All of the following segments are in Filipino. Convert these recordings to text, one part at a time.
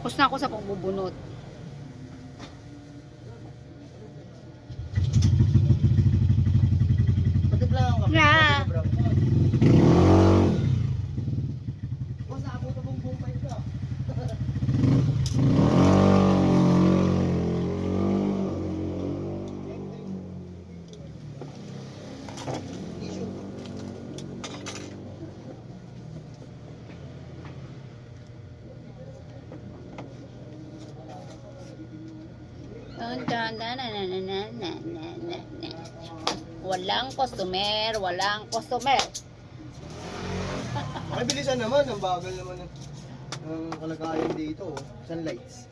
Tapos na ako sa pagbubunot. Patid lang ako. Yeah. Boss, nakabuto mong bumpay ka. Walang customer, walang customer. Makibilisan naman, ang bagal naman ng kalagayan dito. Sunlights.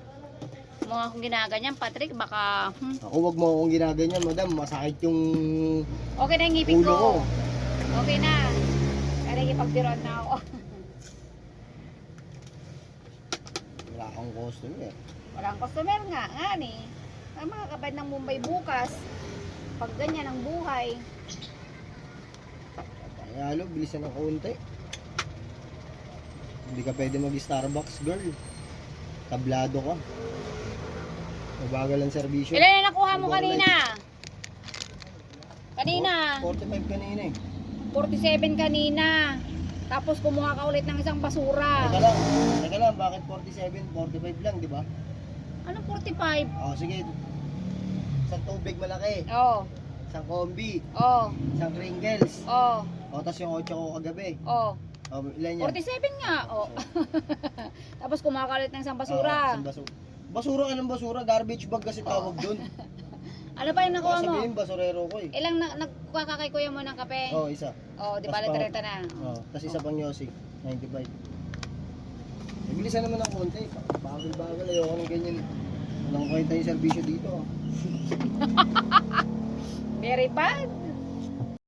Mga akong ginaganyan, Patrick, baka Ako wag mo akong ginaganyan, madam. Masakit yung okay na yung ngipin ulo ko. ko. Okay na. Kaya ikipagbiron na ako. Wala akong customer. Walang customer nga, nga ni. Ang mga kabad ng Mumbai bukas. Pag ganyan ang buhay. Kaya bilisan ng kaunti. Hindi ka pwede mag-Starbucks, girl. Tablado ka. Mabagal ang serbisyo. Ilan na nakuha mo kanina? Kanina. 45 kanina eh. 47 kanina. Tapos kumuha ka ulit ng isang basura. Teka lang, bakit 47? 45 lang, di ba? Anong 45? Oh, sige. Isang tubig malaki, Oh, isang kombi, oh, isang Pringles. oh, O, tas yung 8 ko kagabi. oh. O, ilan yan? 47 nga, oh. Tapos kumuha ka ulit ng isang Oo, basura. isang basura. Basura, anong basura? Garbage bag kasi tawag dun. Ano pa yung nakuha mo? Sabihin, basurero ko eh. Ilang nagkuha ka kay kuya mo ng kape? Oh, isa. Oh, di Tas ba pa- 30 na? Oh, tas isa pang Yossi, 95. Bilisan naman ng konti. Bagal-bagal, ayoko ng ganyan. Walang kwenta yung serbisyo dito. Very bad.